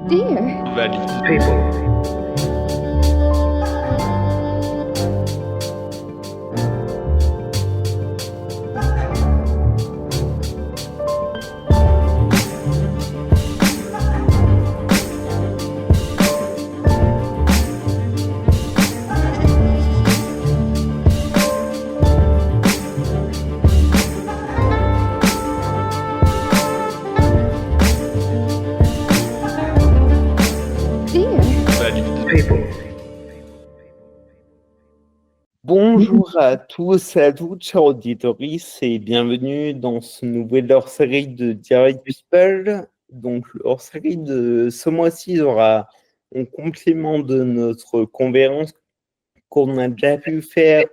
Dear. Valid. People. Dear. Valid. People. Bonjour à tous et à toutes, chers auditeurs, et bienvenue dans ce nouvel hors-série de Direct People. Donc, le hors-série de ce mois-ci aura un complément de notre conférence qu'on a déjà pu faire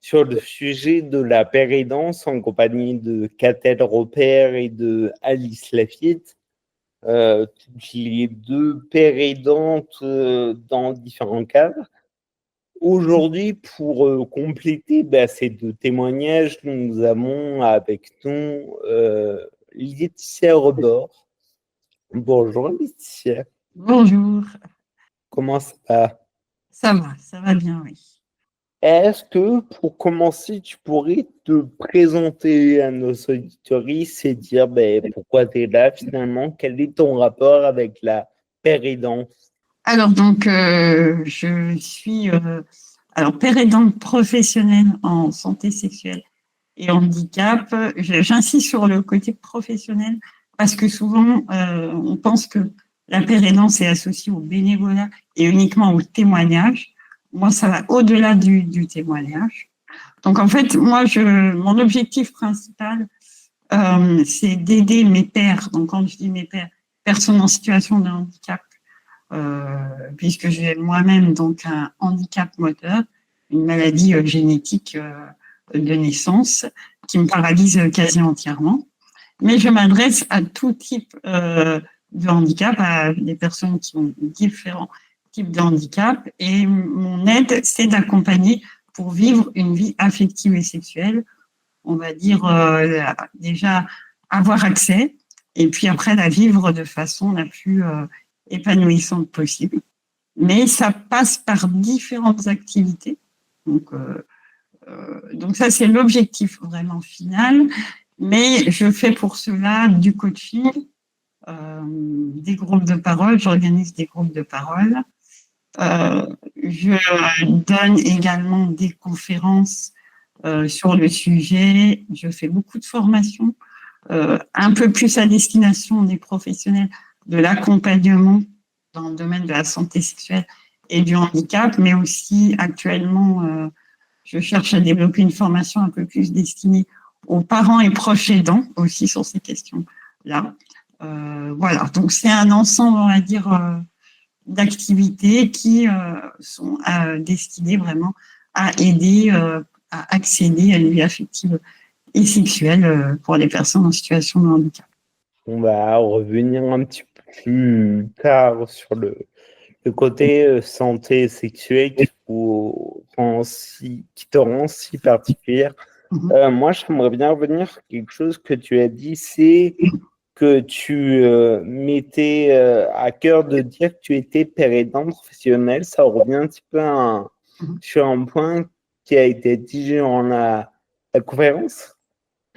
sur le sujet de la pérédance en compagnie de Catel Robert et de Alice Lafitte. Toutes les deux pérédantes dans différents cadres. Aujourd'hui, pour compléter ces deux témoignages, nous avons avec nous Laetitia Rebord. Bonjour Laetitia, Bonjour, comment ça va? ça va bien, oui. Est-ce que pour commencer, tu pourrais te présenter à nos auditeurs et dire pourquoi tu es là finalement? Quel est ton rapport avec la pérédance? Alors donc, je suis père aidante professionnelle en santé sexuelle et handicap. J'insiste sur le côté professionnel parce que souvent, on pense que la pérédance est associée au bénévolat et uniquement au témoignage. Moi, ça va au-delà du témoignage. Donc, en fait, mon objectif principal, c'est d'aider mes pairs. Donc, quand je dis mes pairs, personnes en situation de handicap, puisque j'ai moi-même donc un handicap moteur, une maladie génétique de naissance qui me paralyse quasi entièrement. Mais je m'adresse à tout type de handicap, à des personnes qui ont différents types de handicap. Et mon aide, c'est d'accompagner pour vivre une vie affective et sexuelle. On va dire déjà avoir accès et puis après la vivre de façon la plus épanouissante possible. Mais ça passe par différentes activités. Donc ça, c'est l'objectif vraiment final. Mais je fais pour cela du coaching, des groupes de parole. J'organise des groupes de parole. Je donne également des conférences sur le sujet. Je fais beaucoup de formations, un peu plus à destination des professionnels de l'accompagnement dans le domaine de la santé sexuelle et du handicap, mais aussi actuellement, je cherche à développer une formation un peu plus destinée aux parents et proches aidants aussi sur ces questions-là. Voilà, donc c'est un ensemble, on va dire, d'activités qui sont destinées vraiment à aider à accéder à une vie affective et sexuelle pour les personnes en situation de handicap. On va revenir un petit peu plus tard sur le côté santé sexuelle qui te rend si particulière. Moi, j'aimerais bien revenir sur quelque chose que tu as dit, c'est que tu mettais à cœur de dire que tu étais père aidant professionnel. Ça revient un petit peu sur un point qui a été dit durant la conférence.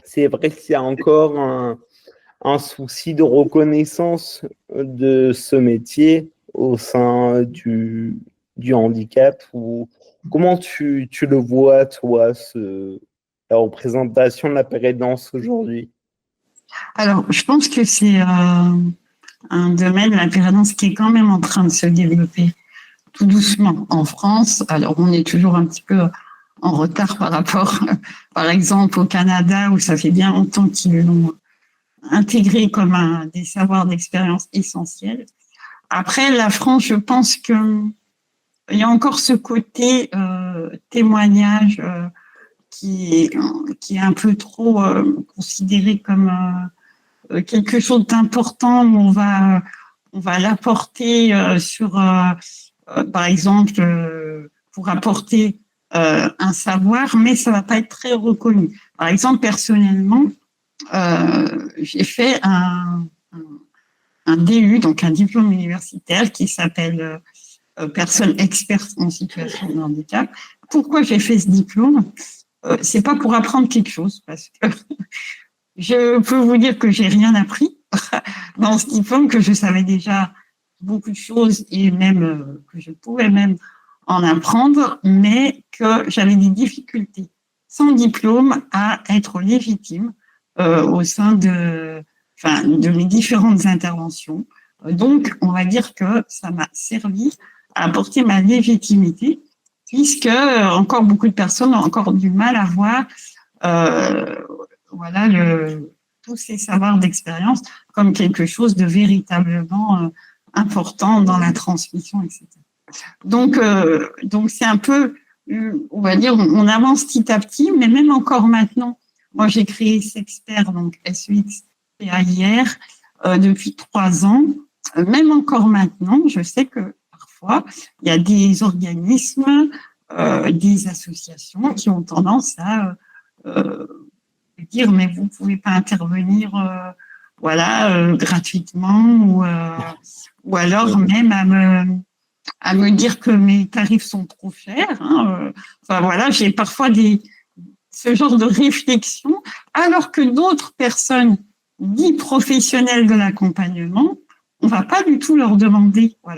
C'est vrai qu'il y a encore un souci de reconnaissance de ce métier au sein du handicap. Ou comment tu le vois, toi, la représentation de la pérédance aujourd'hui? Alors, je pense que c'est un domaine de la pérédance qui est quand même en train de se développer tout doucement en France. Alors, on est toujours un petit peu en retard par rapport, par exemple, au Canada, où ça fait bien longtemps qu'ils l'ont intégré comme des savoirs d'expérience essentiels. Après, la France, je pense que il y a encore ce côté témoignage qui est un peu trop considéré comme quelque chose d'important où on va l'apporter par exemple, pour apporter un savoir, mais ça va pas être très reconnu. Par exemple, personnellement, j'ai fait un un DU, donc un diplôme universitaire qui s'appelle personne experte en situation de handicap. Pourquoi j'ai fait ce diplôme? C'est pas pour apprendre quelque chose, parce que je peux vous dire que j'ai rien appris dans ce diplôme, que je savais déjà beaucoup de choses et même que je pouvais même en apprendre, mais que j'avais des difficultés sans diplôme à être légitime au sein de mes différentes interventions. Donc, on va dire que ça m'a servi à apporter ma légitimité, puisque encore beaucoup de personnes ont encore du mal à voir tous ces savoirs d'expérience comme quelque chose de véritablement important dans la transmission, etc. Donc c'est un peu, on va dire, on avance petit à petit, mais même encore maintenant, moi j'ai créé Sexpert, donc SEX PAIR, depuis 3 ans. Même encore maintenant, je sais que parfois, il y a des organismes, des associations qui ont tendance à dire mais vous pouvez pas intervenir gratuitement ou alors même à me dire que mes tarifs sont trop chers. J'ai parfois ce genre de réflexion, alors que d'autres personnes dites professionnelles de l'accompagnement, on va pas du tout leur demander on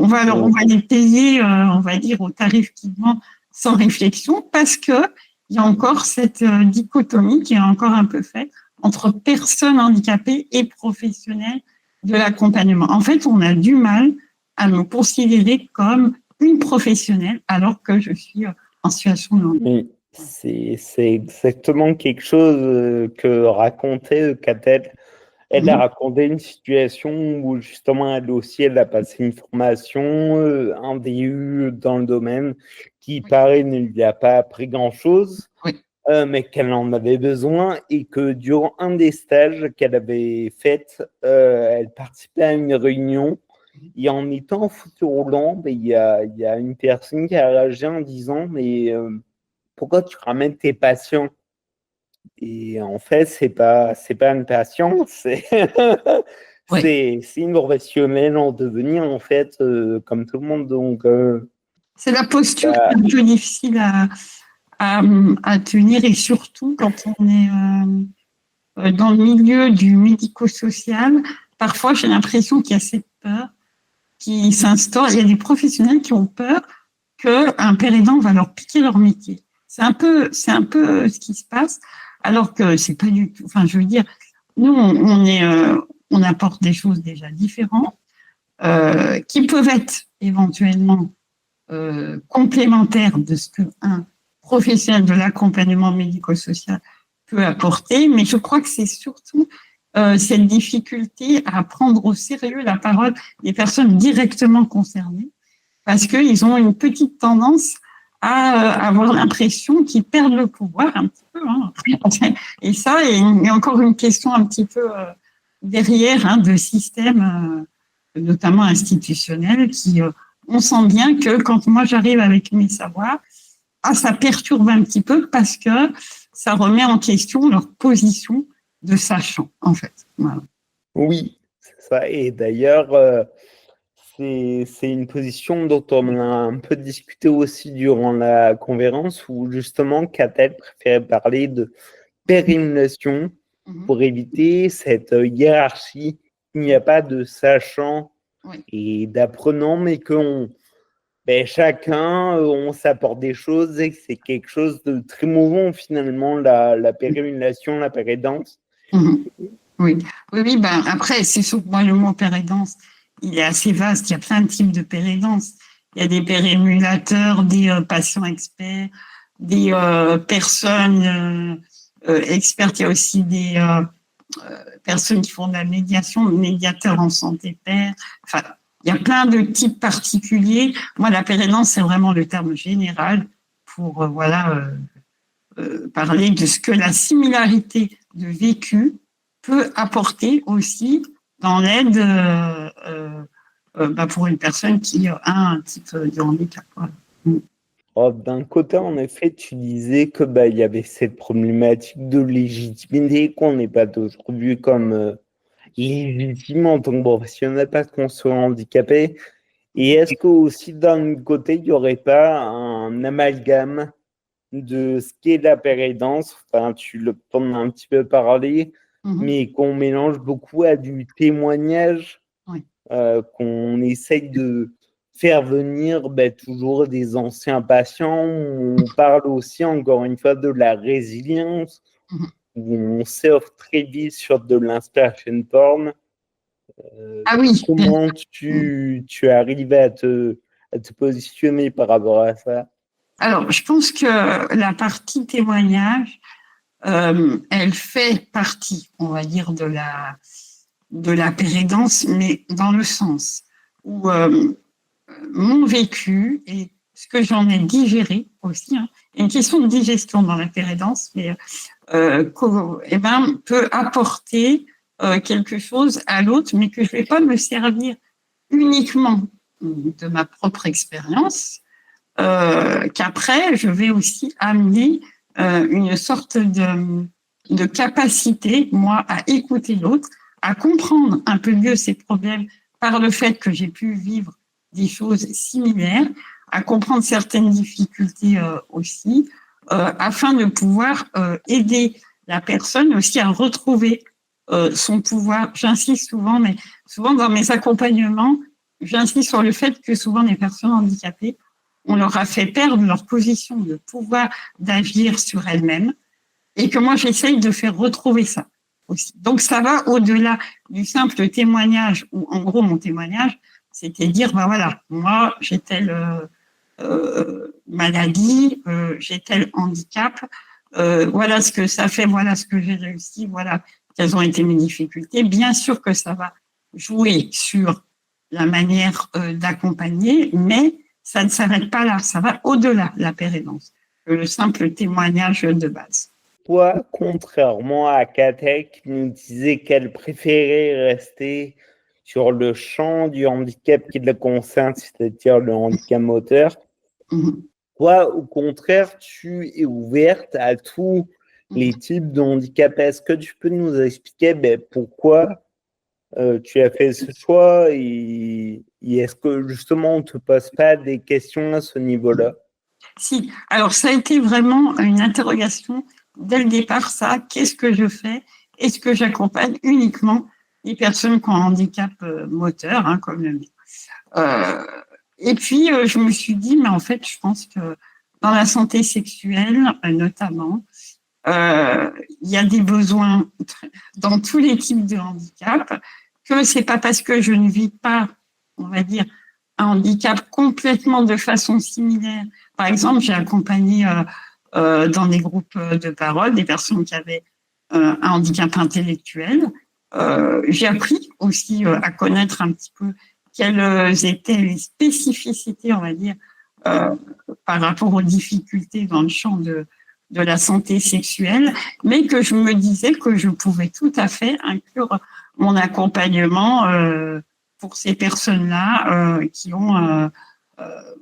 va les payer, on va dire, au tarif qu'ils demandent sans réflexion, parce que il y a encore cette dichotomie qui est encore un peu faite entre personnes handicapées et professionnels de l'accompagnement. En fait, on a du mal à me considérer comme une professionnelle alors que je suis en situation de handicap. Oui, c'est exactement quelque chose que racontait Catel. Elle a raconté une situation où justement elle aussi, elle a passé une formation, un DU dans le domaine qui paraît ne lui a pas appris grand-chose, mais qu'elle en avait besoin et que durant un des stages qu'elle avait fait, elle participait à une réunion et en étant en fauteuil roulant, il y a une personne qui a réagi en disant mais pourquoi tu ramènes tes patients? Et en fait, c'est pas une passion, c'est une professionnelle en devenir, en fait, comme tout le monde. Donc, c'est la posture qui est un peu difficile à tenir, et surtout quand on est dans le milieu du médico-social. Parfois, j'ai l'impression qu'il y a cette peur qui s'instaure. Il y a des professionnels qui ont peur qu'un père aidant va leur piquer leur métier. C'est un peu ce qui se passe. Alors que c'est pas du tout. Enfin, je veux dire, nous, on apporte des choses déjà différentes qui peuvent être éventuellement complémentaires de ce qu'un professionnel de l'accompagnement médico-social peut apporter. Mais je crois que c'est surtout cette difficulté à prendre au sérieux la parole des personnes directement concernées, parce qu'ils ont une petite tendance à avoir l'impression qu'ils perdent le pouvoir un petit peu. Et ça, il y a encore une question un petit peu derrière de système, notamment institutionnel, qui on sent bien que quand moi j'arrive avec mes savoirs, ça perturbe un petit peu parce que ça remet en question leur position de sachant, en fait. Voilà. Oui, c'est ça. Et d'ailleurs, c'est une position dont on a un peu discuté aussi durant la conférence, où justement Catel préférait parler de pérennisation pour éviter cette hiérarchie. Il n'y a pas de sachant et d'apprenant, mais chacun, on s'apporte des choses et que c'est quelque chose de très mouvant finalement, la pérennisation, la pérédance. Oui, après, c'est sûr que moi, le mot pérédance, il est assez vaste. Il y a plein de types de pérédance. Il y a des pérémulateurs, des patients experts, des personnes expertes. Il y a aussi des personnes qui font de la médiation, médiateurs en santé pair. Enfin, il y a plein de types particuliers. Moi, la pérédance, c'est vraiment le terme général pour parler de ce que la similarité de vécu peut apporter aussi dans l'aide pour une personne qui a un type de handicap. D'un côté, en effet, tu disais que il y avait cette problématique de légitimité qu'on n'est pas toujours vu comme légitime en tant que professionnel parce qu'on soit handicapé? Et est-ce qu'aussi d'un autre côté, il n'y aurait pas un amalgame de ce qu'est la pérédance, enfin, t'en as un petit peu parlé, mais qu'on mélange beaucoup à du témoignage, Oui. qu'on essaye de faire venir toujours des anciens patients. On parle aussi, encore une fois, de la résilience, où on surfe très vite sur de l'inspiration porn. Ah oui. Comment tu arrives à te positionner par rapport à ça? Alors, je pense que la partie témoignage, elle fait partie, on va dire, de la pérédance, mais dans le sens où mon vécu et ce que j'en ai digéré aussi, hein, il y a une question de digestion dans la pérédance, mais peut apporter quelque chose à l'autre, mais que je ne vais pas me servir uniquement de ma propre expérience, qu'après, je vais aussi amener une sorte de capacité, moi, à écouter l'autre, à comprendre un peu mieux ses problèmes par le fait que j'ai pu vivre des choses similaires, à comprendre certaines difficultés aussi, afin de pouvoir aider la personne aussi à retrouver son pouvoir. J'insiste souvent, mais souvent dans mes accompagnements, j'insiste sur le fait que souvent les personnes handicapées, on leur a fait perdre leur position de pouvoir d'agir sur elles-mêmes et que moi, j'essaye de faire retrouver ça aussi. Donc, ça va au-delà du simple témoignage où, en gros, mon témoignage, c'était dire, ben voilà, moi, j'ai telle maladie, j'ai tel handicap, voilà ce que ça fait, voilà ce que j'ai réussi, voilà quelles ont été mes difficultés. Bien sûr que ça va jouer sur la manière d'accompagner, mais ça ne s'arrête pas là, ça va au-delà de la pérédance, le simple témoignage de base. Toi, contrairement à Katek, qui nous disait qu'elle préférait rester sur le champ du handicap qui le concerne, c'est-à-dire le handicap moteur, toi, au contraire, tu es ouverte à tous les types de handicap. Est-ce que tu peux nous expliquer pourquoi tu as fait ce choix et est-ce que justement on ne te pose pas des questions à ce niveau-là? Si, alors ça a été vraiment une interrogation dès le départ, ça, qu'est-ce que je fais? Est-ce que j'accompagne uniquement les personnes qui ont un handicap moteur, hein, comme le mien? Et puis, je me suis dit, mais en fait, je pense que dans la santé sexuelle, notamment, il y a des besoins dans tous les types de handicap, que c'est pas parce que je ne vis pas, on va dire, un handicap complètement de façon similaire. Par exemple, j'ai accompagné dans des groupes de parole des personnes qui avaient un handicap intellectuel. J'ai appris aussi à connaître un petit peu quelles étaient les spécificités, on va dire, par rapport aux difficultés dans le champ de la santé sexuelle, mais que je me disais que je pouvais tout à fait inclure mon accompagnement pour ces personnes-là qui ont,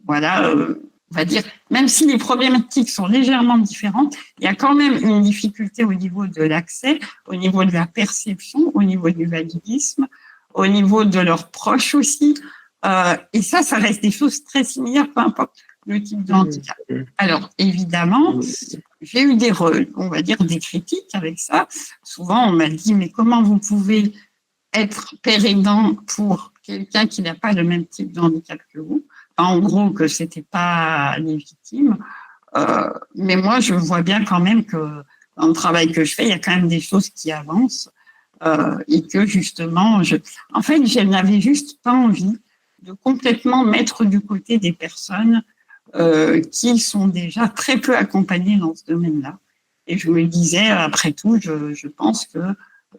voilà, on va dire, même si les problématiques sont légèrement différentes, il y a quand même une difficulté au niveau de l'accès, au niveau de la perception, au niveau du validisme, au niveau de leurs proches aussi. Et ça reste des choses très similaires, peu importe le type de handicap. Alors, évidemment, j'ai eu on va dire, des critiques avec ça. Souvent, on m'a dit, mais comment vous pouvez être père aidant pour quelqu'un qui n'a pas le même type de handicap que vous? En gros, que c'était pas légitime. Mais moi, je vois bien quand même que dans le travail que je fais, il y a quand même des choses qui avancent et que justement, en fait, je n'avais juste pas envie de complètement mettre du côté des personnes qui sont déjà très peu accompagnées dans ce domaine-là. Et je me disais, après tout, je pense que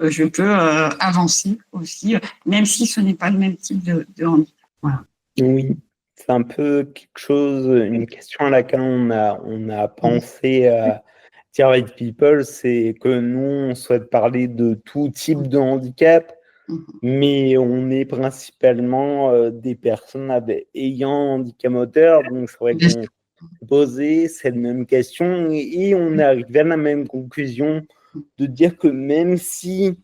je peux avancer aussi, même si ce n'est pas le même type de handicap. Voilà. Oui, c'est un peu quelque chose, une question à laquelle on a pensé à Direct People, c'est que nous, on souhaite parler de tout type de handicap, mais on est principalement des personnes ayant un handicap moteur, donc c'est vrai qu'on posait cette même question et on est arrivé à la même conclusion de dire que même si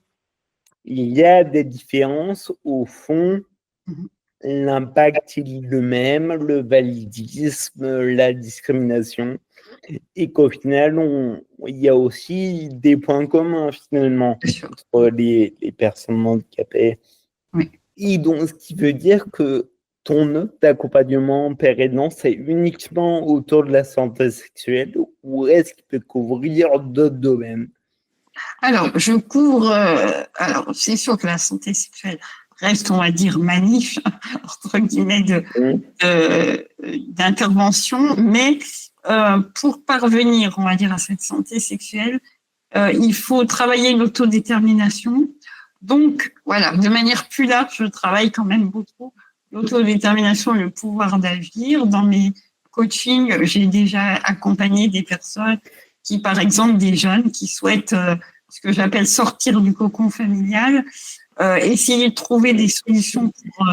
il y a des différences au fond. Mhm. L'impact, il est le même, le validisme, la discrimination, et qu'au final, il y a aussi des points communs finalement Bien sûr. entre les personnes handicapées. Oui. Et donc, ce qui veut dire que ton offre d'accompagnement père aidant, c'est uniquement autour de la santé sexuelle ou est-ce qu'il peut couvrir d'autres domaines? Alors, je couvre. Alors, c'est sûr que la santé sexuelle reste, on va dire, ma niche, entre guillemets, d'intervention, mais pour parvenir, on va dire, à cette santé sexuelle, il faut travailler l'autodétermination. Donc, voilà, de manière plus large, je travaille quand même beaucoup l'autodétermination et le pouvoir d'agir. Dans mes coachings, j'ai déjà accompagné des personnes qui, par exemple, des jeunes qui souhaitent ce que j'appelle sortir du cocon familial, essayer de trouver des solutions pour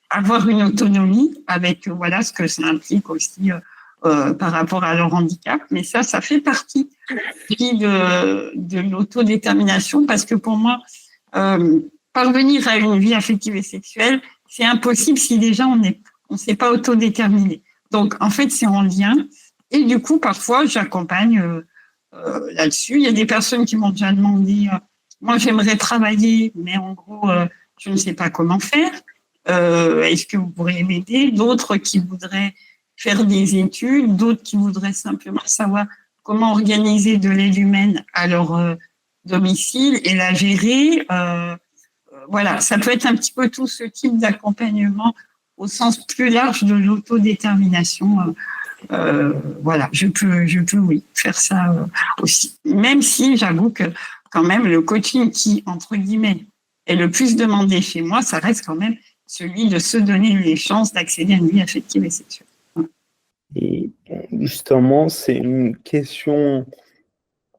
avoir une autonomie avec voilà ce que ça implique aussi par rapport à leur handicap. Mais ça fait partie de l'autodétermination parce que pour moi, parvenir à une vie affective et sexuelle, c'est impossible si déjà on s'est pas autodéterminé. Donc en fait, c'est en lien. Et du coup, parfois, j'accompagne là-dessus. Il y a des personnes qui m'ont déjà demandé, moi j'aimerais travailler, mais en gros, je ne sais pas comment faire. Est-ce que vous pourriez m'aider? D'autres qui voudraient faire des études, d'autres qui voudraient simplement savoir comment organiser de l'aide humaine à leur domicile et la gérer. Voilà, ça peut être un petit peu tout ce type d'accompagnement au sens plus large de l'autodétermination. Voilà, je peux, oui, faire ça aussi. Même si j'avoue que quand même le coaching qui, entre guillemets, est le plus demandé chez moi, ça reste quand même celui de se donner les chances d'accéder à une vie affective et sexuelle. Et justement, c'est une question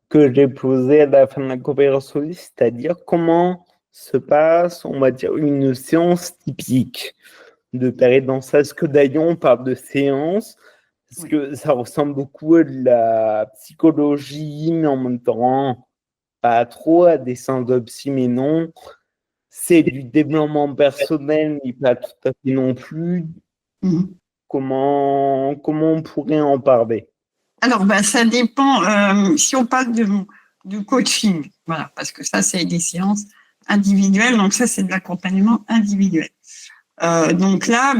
que j'ai posée à la fin de la coopération, c'est-à-dire comment se passe, on va dire, une séance typique de péridance. Est-ce que d'ailleurs on parle de séance? Parce que ça ressemble beaucoup à de la psychologie, mais en même temps, pas trop à des séances de psy, mais non. C'est du développement personnel, mais pas tout à fait non plus. Mhm. Comment on pourrait en parler? Alors, ça dépend. Si on parle du coaching, voilà, parce que ça, c'est des séances individuelles, donc ça, c'est de l'accompagnement individuel. Donc là,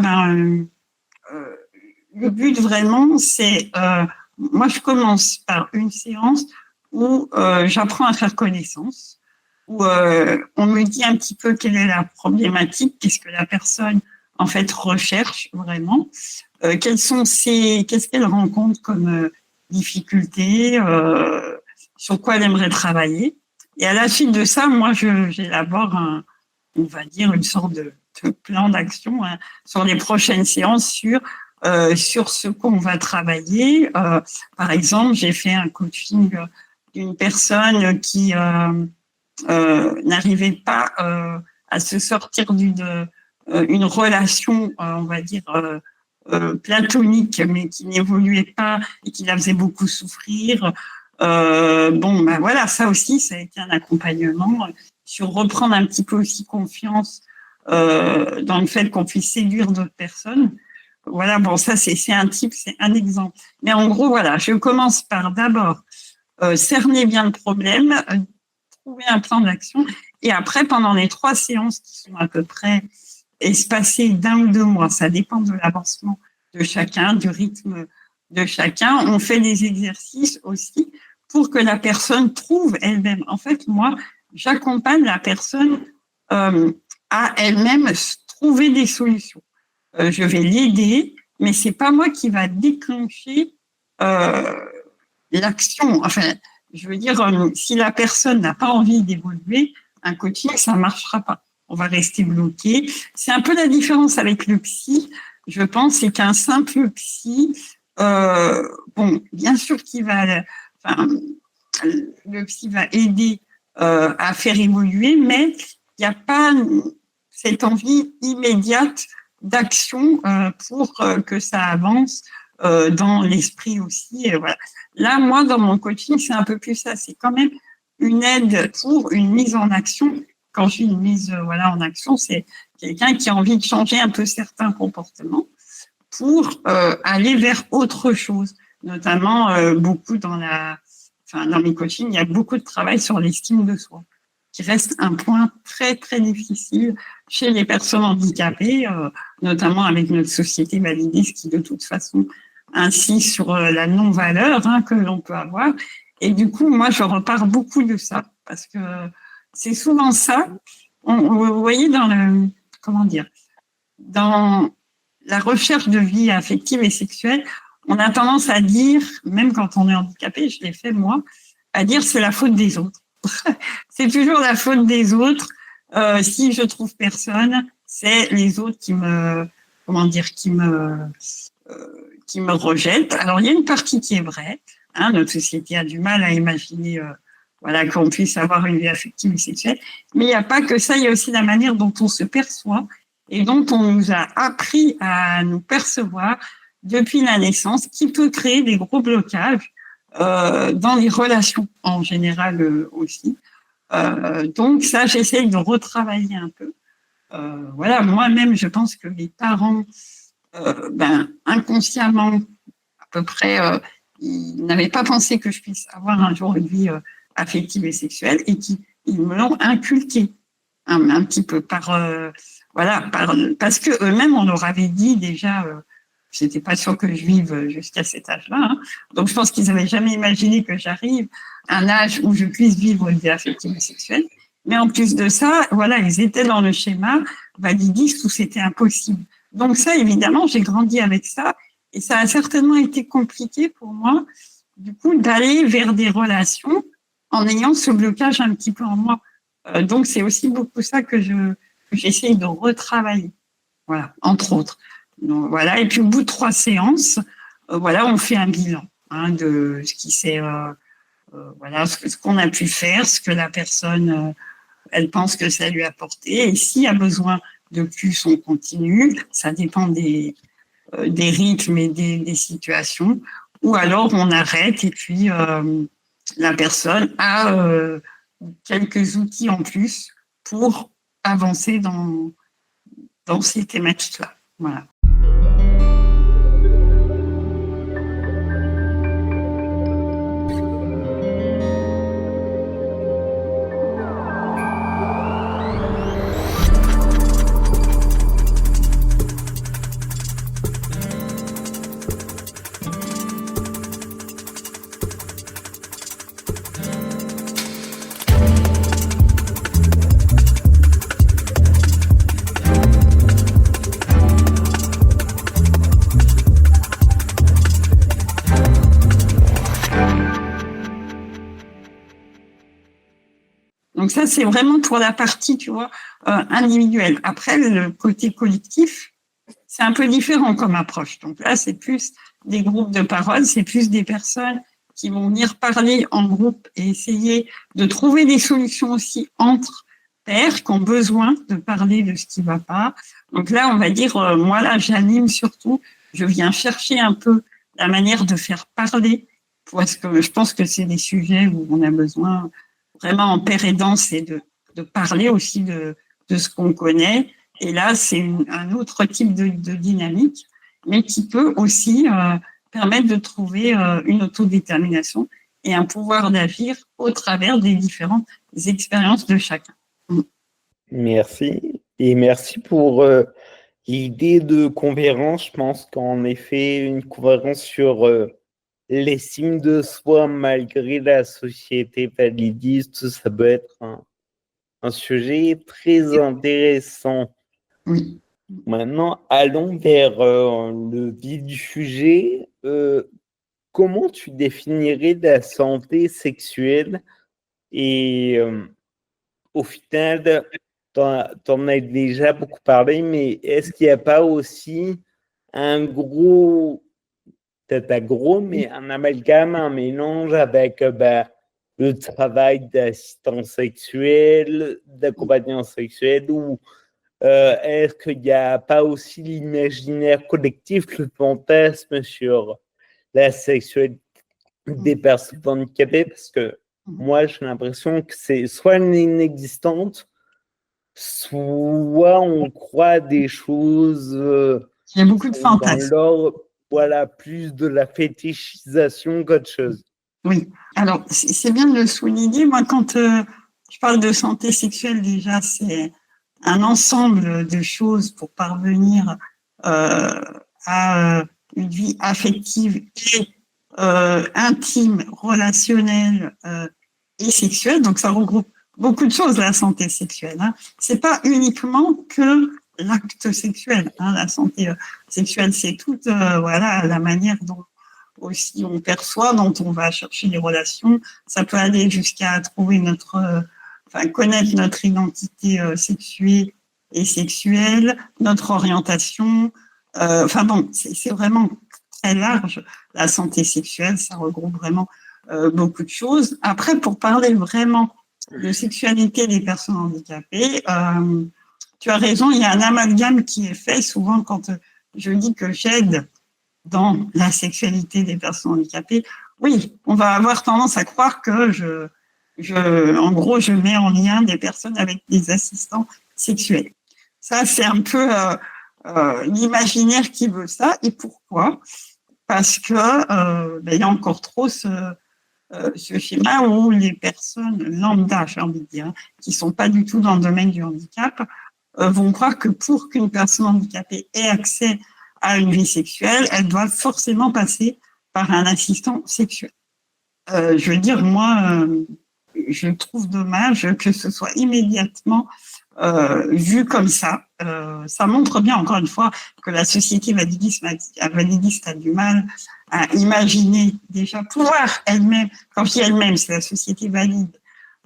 le but vraiment, c'est, moi, je commence par une séance où j'apprends à faire connaissance, où on me dit un petit peu quelle est la problématique, qu'est-ce que la personne en fait recherche vraiment, qu'est-ce qu'elle rencontre comme difficultés, sur quoi elle aimerait travailler. Et à la suite de ça, moi, j'élabore on va dire une sorte de plan d'action sur les prochaines séances sur ce qu'on va travailler. Par exemple, j'ai fait un coaching d'une personne qui n'arrivait pas à se sortir d'une relation, on va dire, platonique, mais qui n'évoluait pas et qui la faisait beaucoup souffrir. Voilà, ça aussi, ça a été un accompagnement sur reprendre un petit peu aussi confiance dans le fait qu'on puisse séduire d'autres personnes. Voilà, ça c'est un type, c'est un exemple. Mais en gros, voilà, je commence par d'abord cerner bien le problème, trouver un plan d'action, et après, pendant les 3 séances qui sont à peu près espacées d'1 ou 2 mois, ça dépend de l'avancement de chacun, du rythme de chacun, on fait des exercices aussi pour que la personne trouve elle-même. En fait, moi, j'accompagne la personne à elle-même trouver des solutions. Je vais l'aider, mais c'est pas moi qui va déclencher l'action. Enfin, je veux dire, si la personne n'a pas envie d'évoluer, un coaching, ça marchera pas. On va rester bloqué. C'est un peu la différence avec le psy, je pense, c'est qu'un simple psy, bien sûr qu'il va, le psy va aider à faire évoluer, mais il n'y a pas cette envie immédiate d'action pour que ça avance dans l'esprit aussi. Et voilà. Là, moi, dans mon coaching, c'est un peu plus ça. C'est quand même une aide pour une mise en action quand je suis mise en action, c'est quelqu'un qui a envie de changer un peu certains comportements pour aller vers autre chose. Notamment, beaucoup dans mes coachings, il y a beaucoup de travail sur l'estime de soi, qui reste un point très, très difficile chez les personnes handicapées, notamment avec notre société validiste qui, de toute façon, insiste sur la non-valeur que l'on peut avoir. Et du coup, moi, je repars beaucoup de ça, parce que c'est souvent ça. Vous voyez, dans la recherche de vie affective et sexuelle, on a tendance à dire, même quand on est handicapé, je l'ai fait moi, à dire c'est la faute des autres. C'est toujours la faute des autres. Si je trouve personne, c'est les autres qui me rejettent. Alors il y a une partie qui est vraie. Notre société a du mal à imaginer qu'on puisse avoir une vie affective et sexuelle. Mais il n'y a pas que ça, il y a aussi la manière dont on se perçoit et dont on nous a appris à nous percevoir depuis la naissance, qui peut créer des gros blocages dans les relations en général aussi. Donc ça, j'essaie de retravailler un peu. Moi-même, je pense que les parents, inconsciemment, à peu près, ils n'avaient pas pensé que je puisse avoir un jour une vie affective et sexuelle, et ils me l'ont inculqué un petit peu parce que eux-mêmes, on leur avait dit déjà. J'étais pas sûre que je vive jusqu'à cet âge-là. Donc, je pense qu'ils n'avaient jamais imaginé que j'arrive à un âge où je puisse vivre une vie affective et sexuelle. Mais en plus de ça, ils étaient dans le schéma validiste où c'était impossible. Donc ça, évidemment, j'ai grandi avec ça. Et ça a certainement été compliqué pour moi, du coup, d'aller vers des relations en ayant ce blocage un petit peu en moi. Donc, c'est aussi beaucoup ça que j'essaye de retravailler. Voilà, entre autres. Donc, voilà. Et puis au bout de 3 séances, on fait un bilan de ce qui s'est, ce qu'on a pu faire, ce que la personne, elle pense que ça lui a apporté. Et s'il y a besoin de plus, on continue. Ça dépend des rythmes et des situations. Ou alors on arrête et puis la personne a quelques outils en plus pour avancer dans ces thématiques-là. Voilà. Donc ça, c'est vraiment pour la partie, individuelle. Après, le côté collectif, c'est un peu différent comme approche. Donc là, c'est plus des groupes de parole, c'est plus des personnes qui vont venir parler en groupe et essayer de trouver des solutions aussi entre pairs qui ont besoin de parler de ce qui ne va pas. Donc là, on va dire, moi là, j'anime surtout, je viens chercher un peu la manière de faire parler, parce que je pense que c'est des sujets où on a besoin vraiment en pair et danse, et de parler aussi de ce qu'on connaît. Et là, c'est un autre type de dynamique, mais qui peut aussi permettre de trouver une autodétermination et un pouvoir d'agir au travers des différentes expériences de chacun. Merci. Et merci pour l'idée de conférence. Je pense qu'en effet, une conférence sur l'estime de soi malgré la société validiste, ça peut être un sujet très intéressant. Oui. Maintenant, allons vers le vif du sujet. Comment tu définirais la santé sexuelle? Et au final, t'en as déjà beaucoup parlé, mais est-ce qu'il n'y a pas aussi un amalgame, un mélange avec le travail d'assistant sexuel, d'accompagnant sexuel, ou est-ce qu'il n'y a pas aussi l'imaginaire collectif, le fantasme sur la sexualité des personnes handicapées? Parce que moi, j'ai l'impression que c'est soit inexistante, soit on croit des choses Il y a beaucoup de qui sont dans fantasmes. l'ordre, voilà, plus de la fétichisation qu'autre chose. Oui. Alors, c'est bien de le souligner. Moi, quand je parle de santé sexuelle, déjà, c'est un ensemble de choses pour parvenir à une vie affective et intime, relationnelle et sexuelle. Donc, ça regroupe beaucoup de choses, la santé sexuelle. Hein. C'est pas uniquement que l'acte sexuel. Hein. La santé sexuelle, c'est toute voilà, la manière dont aussi on perçoit, dont on va chercher les relations. Ça peut aller jusqu'à trouver connaître notre identité sexuée et sexuelle, notre orientation. Enfin bon, c'est vraiment très large. La santé sexuelle, ça regroupe vraiment beaucoup de choses. Après, pour parler vraiment de sexualité des personnes handicapées, tu as raison, il y a un amalgame qui est fait souvent quand je dis que j'aide dans la sexualité des personnes handicapées. Oui, on va avoir tendance à croire que en gros, je mets en lien des personnes avec des assistants sexuels. Ça, c'est un peu l'imaginaire qui veut ça. Et pourquoi ? Parce que il y a encore trop ce schéma où les personnes lambda, j'ai envie de dire, qui sont pas du tout dans le domaine du handicap, vont croire que pour qu'une personne handicapée ait accès à une vie sexuelle, elle doit forcément passer par un assistant sexuel. Je veux dire, moi, je trouve dommage que ce soit immédiatement vu comme ça. Ça montre bien, encore une fois, que la société validiste a du mal à imaginer déjà pouvoir elle-même, quand je dis elle-même, c'est la société valide,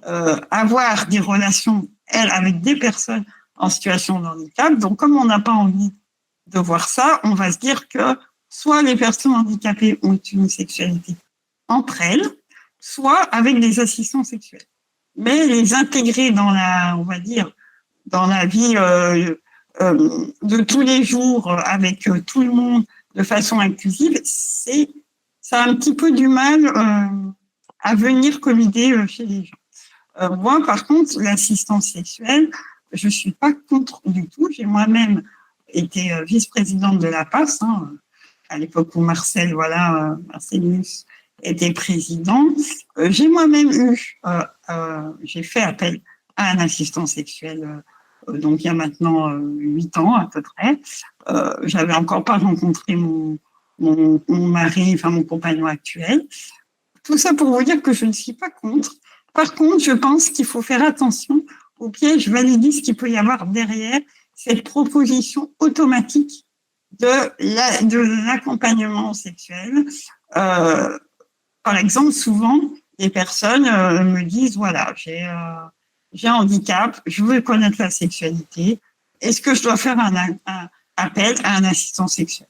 avoir des relations, elle, avec des personnes en situation de handicap. Donc, comme on n'a pas envie de voir ça, on va se dire que soit les personnes handicapées ont une sexualité entre elles, soit avec des assistants sexuels. Mais les intégrer dans on va dire, dans la vie de tous les jours avec tout le monde de façon inclusive, ça a un petit peu du mal à venir comme idée chez les gens. Moi, par contre, l'assistance sexuelle, je suis pas contre du tout. J'ai moi-même été vice-présidente de la PAS, hein, à l'époque où Marcellus était président. J'ai moi-même j'ai fait appel à un assistant sexuel, donc il y a maintenant 8 ans à peu près. J'avais encore pas rencontré mon mari, enfin mon compagnon actuel. Tout ça pour vous dire que je ne suis pas contre. Par contre, je pense qu'il faut faire attention au piège validiste qu'il peut y avoir derrière cette proposition automatique de l'accompagnement sexuel. Par exemple, souvent, les personnes me disent, voilà, j'ai un handicap, je veux connaître la sexualité. Est-ce que je dois faire un appel à un assistant sexuel ?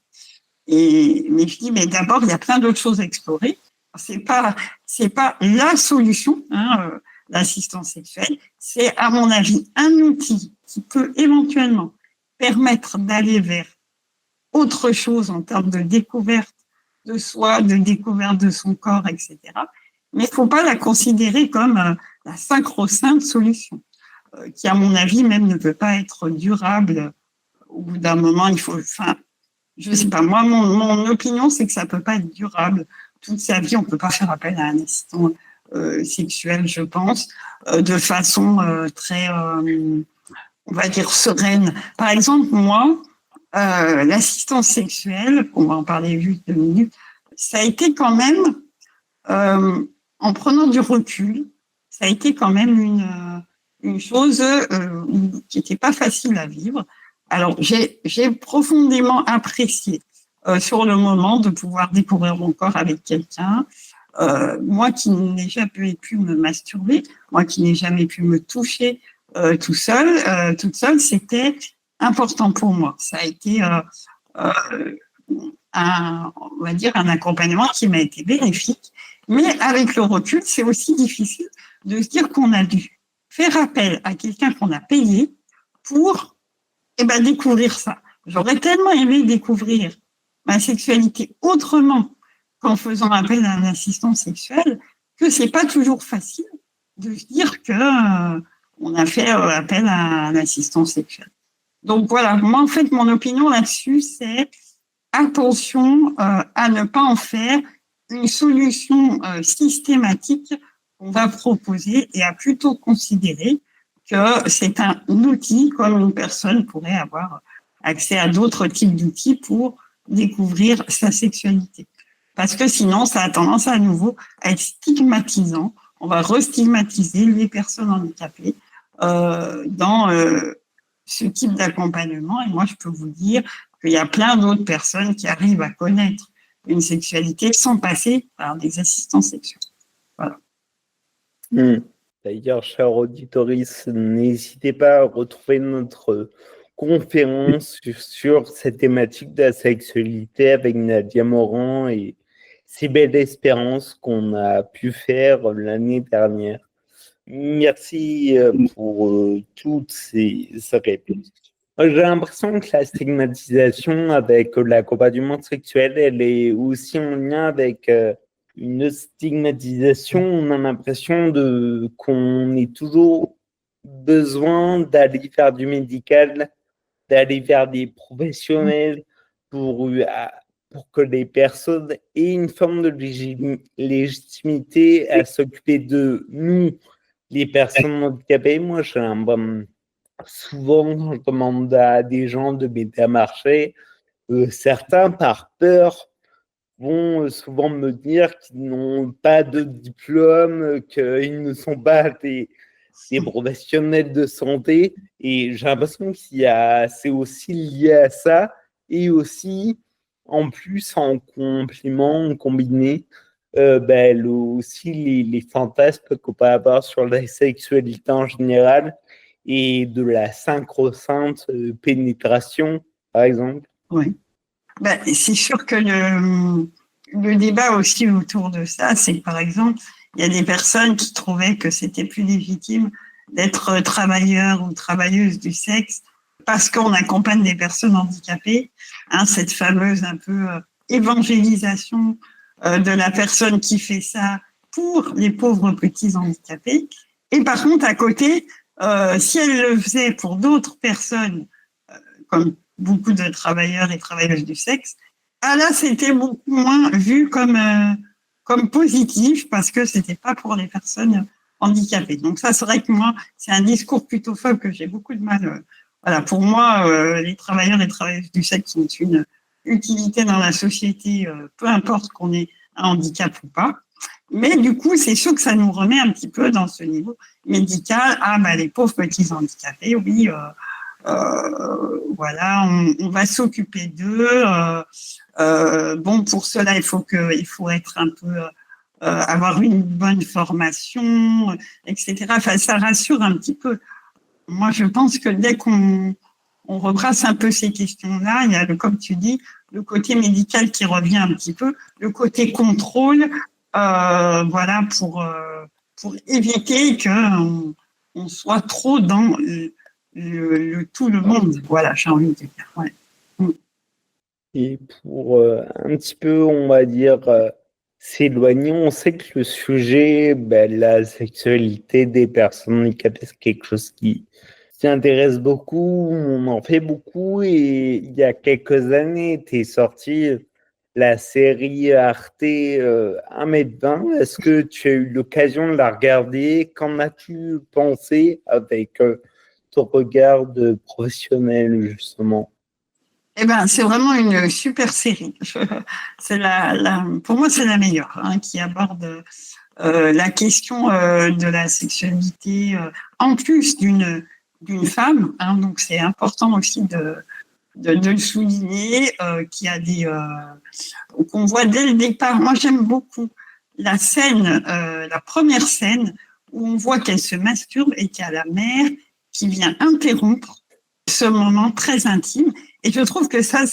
Mais je dis, mais d'abord, il y a plein d'autres choses à explorer. C'est pas la solution, hein, l'assistance sexuelle. C'est, à mon avis, un outil qui peut éventuellement permettre d'aller vers autre chose en termes de découverte de soi, de découverte de son corps, etc. Mais il ne faut pas la considérer comme la sacro-sainte solution, qui, à mon avis, même ne peut pas être durable. Au bout d'un moment, je ne sais pas, moi, mon opinion, c'est que ça ne peut pas être durable. Toute sa vie, on ne peut pas faire appel à un assistant sexuel, je pense, de façon très, on va dire, sereine. Par exemple, moi, l'assistance sexuelle, on va en parler juste 2 minutes, ça a été quand même, en prenant du recul, ça a été quand même une chose qui n'était pas facile à vivre. Alors, j'ai profondément apprécié sur le moment de pouvoir découvrir mon corps avec quelqu'un. Moi qui n'ai jamais pu me masturber, moi qui n'ai jamais pu me toucher toute seule, c'était important pour moi. Ça a été on va dire un accompagnement qui m'a été bénéfique. Mais avec le recul, c'est aussi difficile de se dire qu'on a dû faire appel à quelqu'un qu'on a payé pour découvrir ça. J'aurais tellement aimé découvrir ma sexualité autrement qu'en faisant appel à un assistant sexuel que c'est pas toujours facile de se dire que on a fait appel à l'assistance sexuelle. Donc voilà, moi en fait, mon opinion là-dessus, c'est attention à ne pas en faire une solution systématique qu'on va proposer et à plutôt considérer que c'est un outil comme une personne pourrait avoir accès à d'autres types d'outils pour découvrir sa sexualité. Parce que sinon, ça a tendance à nouveau à être stigmatisant. On va restigmatiser les personnes handicapées dans ce type d'accompagnement. Et moi, je peux vous dire qu'il y a plein d'autres personnes qui arrivent à connaître une sexualité sans passer par des assistants sexuels. Voilà. D'ailleurs, chers auditeurs, n'hésitez pas à retrouver notre conférence sur cette thématique de la sexualité avec Nadia Morand et Cybèle Espérance qu'on a pu faire l'année dernière. Merci pour toutes ces réponses. J'ai l'impression que la stigmatisation avec l'accompagnement sexuel, elle est aussi en lien avec une stigmatisation. On a l'impression qu'on ait toujours besoin d'aller faire du médical, d'aller vers des professionnels pour que les personnes aient une forme de légitimité à s'occuper de nous, les personnes handicapées. Moi, souvent, quand je demande à des gens de m'aider à marcher, certains, par peur, vont souvent me dire qu'ils n'ont pas de diplôme, qu'ils ne sont pas des professionnels de santé. Et j'ai l'impression c'est aussi lié à ça. Et aussi, en plus, en complément, en combiné, aussi les fantasmes qu'on peut avoir sur la sexualité en général et de la sacro-sainte pénétration, par exemple. Oui. C'est sûr que le débat aussi autour de ça, c'est que, par exemple, il y a des personnes qui trouvaient que c'était plus légitime d'être travailleur ou travailleuse du sexe parce qu'on accompagne des personnes handicapées, cette fameuse un peu évangélisation de la personne qui fait ça pour les pauvres petits handicapés. Et par contre, à côté, si elle le faisait pour d'autres personnes, comme beaucoup de travailleurs et travailleuses du sexe, là, c'était beaucoup moins vu comme positif parce que c'était pas pour les personnes handicapées. Donc ça, c'est vrai que moi, c'est un discours plutôt faible que j'ai beaucoup de mal. Voilà, pour moi, les travailleurs et travailleuses du sexe sont une utilité dans la société, peu importe qu'on ait un handicap ou pas. Mais du coup, c'est sûr que ça nous remet un petit peu dans ce niveau médical. Les pauvres petits handicapés, oui, voilà, on va s'occuper d'eux. Pour cela, il faut être un peu, avoir une bonne formation, etc. Enfin, ça rassure un petit peu. Moi, je pense que dès qu'on rebrasse un peu ces questions-là, il y a, comme tu dis, le côté médical qui revient un petit peu, le côté contrôle, voilà, pour éviter qu'on soit trop dans tout le monde. Voilà, j'ai envie de dire. Ouais. Et pour un petit peu, on va dire, s'éloigner, on sait que le sujet, la sexualité des personnes handicapées, c'est quelque chose qui intéresse beaucoup, on en fait beaucoup, et il y a quelques années était sortie la série Arte 1m20. Est-ce que tu as eu l'occasion de la regarder? Qu'en as-tu pensé avec ton regard de professionnel, justement? C'est vraiment une super série. Pour moi, c'est la meilleure, qui aborde la question de la sexualité en plus d'une femme. Donc, c'est important aussi de le souligner, qu'il y a qu'on voit dès le départ. Moi, j'aime beaucoup la scène, la première scène où on voit qu'elle se masturbe et qu'il y a la mère qui vient interrompre ce moment très intime. Et je trouve que ça,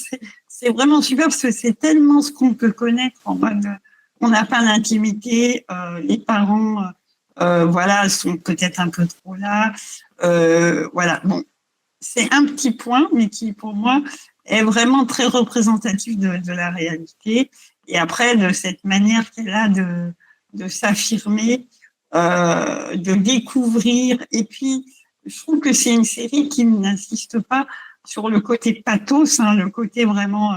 c'est vraiment super parce que c'est tellement ce qu'on peut connaître en mode, on n'a pas l'intimité, les parents, voilà, sont peut-être un peu trop là. Voilà, bon, c'est un petit point, mais qui, pour moi, est vraiment très représentatif de la réalité. Et après, de cette manière qu'elle a de s'affirmer, de découvrir. Et puis, je trouve que c'est une série qui n'insiste pas sur le côté pathos, hein, le côté vraiment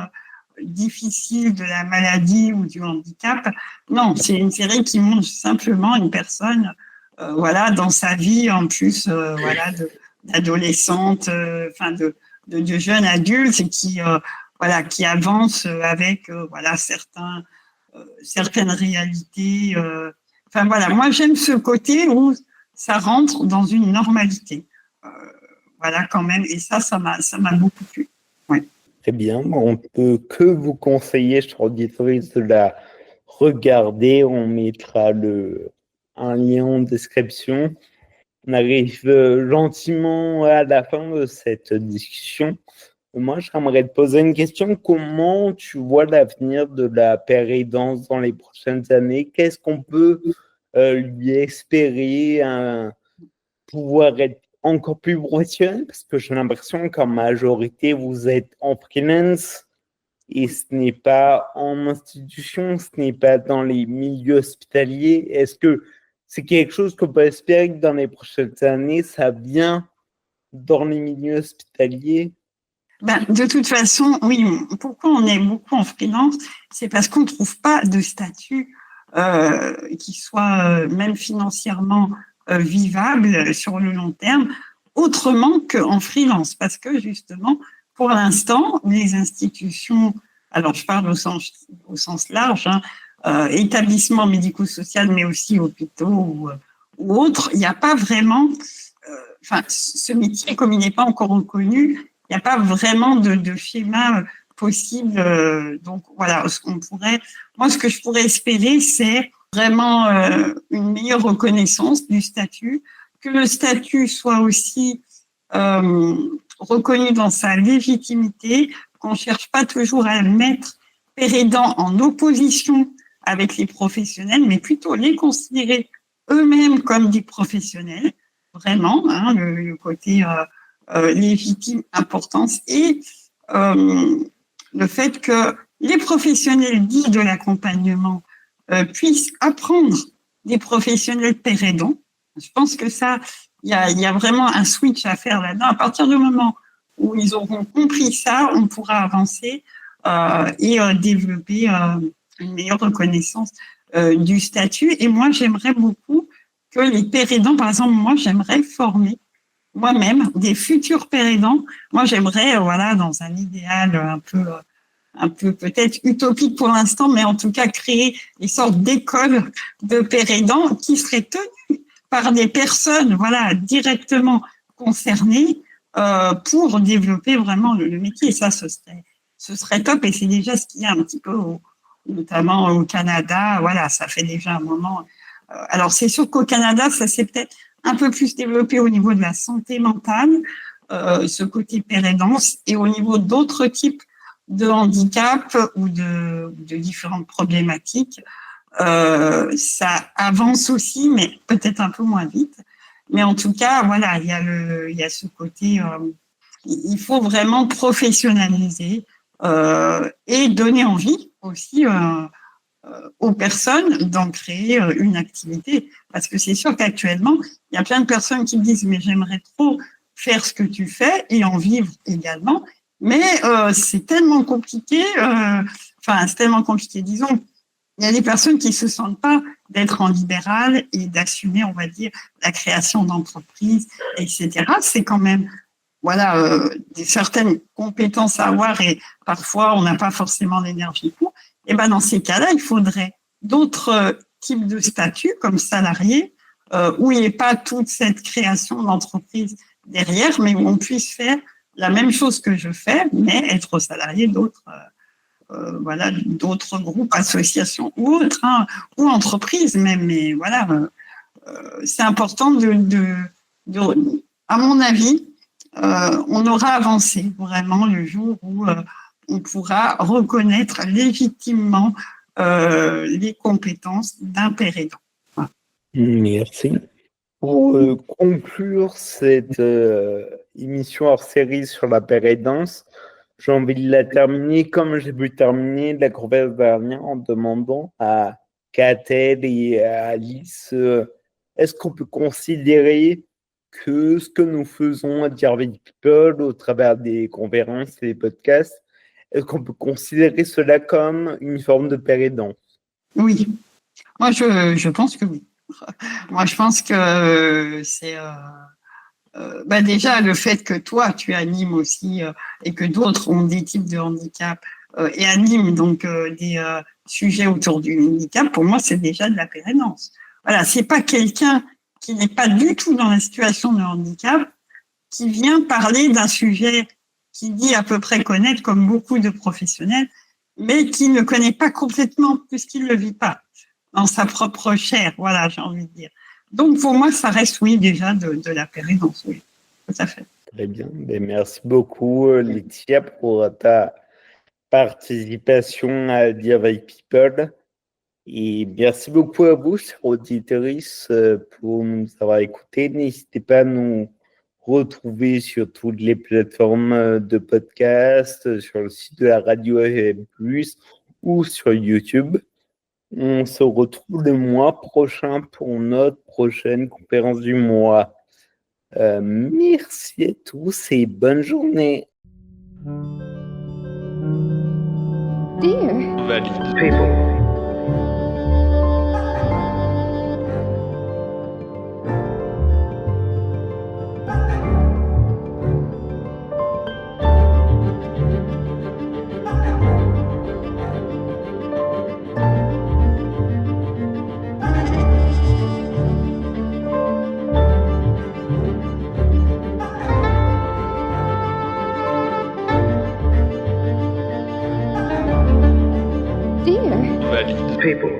difficile de la maladie ou du handicap. Non, c'est une série qui montre simplement une personne, voilà, dans sa vie en plus, voilà, d'adolescente, enfin de jeune adulte qui, voilà, qui avance avec, voilà, certaines réalités. Enfin voilà, moi j'aime ce côté où ça rentre dans une normalité. Euh, voilà quand même, et ça m'a beaucoup plu. Ouais. Très bien, on peut que vous conseiller, je auditrice, de la regarder. On mettra un lien en description. On arrive gentiment à la fin de cette discussion. Moi, j'aimerais te poser une question. Comment tu vois l'avenir de la pérédance dans les prochaines années? Qu'est-ce qu'on peut lui espérer, pouvoir être encore plus professionnel? Parce que j'ai l'impression qu'en majorité, vous êtes en freelance et ce n'est pas en institution, ce n'est pas dans les milieux hospitaliers. Est-ce que c'est quelque chose qu'on peut espérer que dans les prochaines années, ça vient dans les milieux hospitaliers? Ben, de toute façon, oui, pourquoi on est beaucoup en freelance? C'est parce qu'on ne trouve pas de statut qui soit même financièrement vivable sur le long terme, autrement qu'en freelance. Parce que justement, pour l'instant, les institutions, alors je parle au sens large, hein, établissements médico-sociaux, mais aussi hôpitaux ou autres, il n'y a pas vraiment, enfin, ce métier, comme il n'est pas encore reconnu, il n'y a pas vraiment de schéma possible. Donc voilà, moi, ce que je pourrais espérer, c'est vraiment une meilleure reconnaissance du statut, que le statut soit aussi reconnu dans sa légitimité, qu'on ne cherche pas toujours à mettre pérédant en opposition avec les professionnels, mais plutôt les considérer eux-mêmes comme des professionnels, vraiment, hein, le côté légitime importance, et le fait que les professionnels dits de l'accompagnement puissent apprendre des professionnels pérédants. Je pense que ça, il y a vraiment un switch à faire là-dedans. À partir du moment où ils auront compris ça, on pourra avancer et développer une meilleure reconnaissance du statut. Et moi, j'aimerais beaucoup que les pérédants, par exemple, moi, j'aimerais former moi-même des futurs pérédants. Moi, j'aimerais, voilà, dans un idéal un peu peut-être utopique pour l'instant, mais en tout cas créer des sortes d'écoles de pérédants qui seraient tenues par des personnes, voilà, directement concernées pour développer vraiment le métier. Et ça, ce serait top. Et c'est déjà ce qu'il y a un petit peu, notamment au Canada. Voilà, ça fait déjà un moment. Alors, c'est sûr qu'au Canada, ça s'est peut-être un peu plus développé au niveau de la santé mentale, ce côté pérédance, et au niveau d'autres types de handicap ou de différentes problématiques, ça avance aussi, mais peut-être un peu moins vite. Mais en tout cas, voilà, il y a ce côté, il faut vraiment professionnaliser et donner envie aussi aux personnes d'en créer une activité. Parce que c'est sûr qu'actuellement, il y a plein de personnes qui me disent « mais j'aimerais trop faire ce que tu fais et en vivre également ». Mais c'est tellement compliqué, c'est tellement compliqué, disons. Il y a des personnes qui ne se sentent pas d'être en libéral et d'assumer, on va dire, la création d'entreprises, etc. C'est quand même, voilà, certaines compétences à avoir et parfois on n'a pas forcément l'énergie pour. Et ben dans ces cas-là, il faudrait d'autres types de statuts comme salarié, où il n'y ait pas toute cette création d'entreprise derrière, mais où on puisse faire la même chose que je fais, mais être salarié d'autres voilà, d'autres groupes, associations ou autres, hein, ou entreprises même. Mais voilà, c'est important à mon avis, on aura avancé vraiment le jour où on pourra reconnaître légitimement les compétences d'un pérédant. Voilà. Merci. Pour conclure cette émission hors série sur la pérédance, j'ai envie de la terminer comme j'ai pu terminer la conférence dernière en demandant à Catel et à Alice est-ce qu'on peut considérer que ce que nous faisons à Dear White People au travers des conférences et des podcasts, est-ce qu'on peut considérer cela comme une forme de père aidant? Oui, moi je pense que oui. Moi je pense que c'est déjà le fait que toi tu animes aussi et que d'autres ont des types de handicap et animent donc des sujets autour du handicap, pour moi c'est déjà de la pérénance. Voilà, c'est pas quelqu'un qui n'est pas du tout dans la situation de handicap qui vient parler d'un sujet qu'il dit à peu près connaître comme beaucoup de professionnels, mais qui ne connaît pas complètement puisqu'il ne le vit pas dans sa propre chair, voilà, j'ai envie de dire. Donc, pour moi, ça reste, oui, déjà de la pérénance, oui, tout à fait. Très bien. Merci beaucoup, Laetitia, pour ta participation à Dear White People. Et merci beaucoup à vous, chers auditeurs, pour nous avoir écoutés. N'hésitez pas à nous retrouver sur toutes les plateformes de podcast, sur le site de la radio FM+, ou sur YouTube. On se retrouve le mois prochain pour notre prochaine conférence du mois. Merci à tous et bonne journée. Dear. Valid people. Dear. Valid people.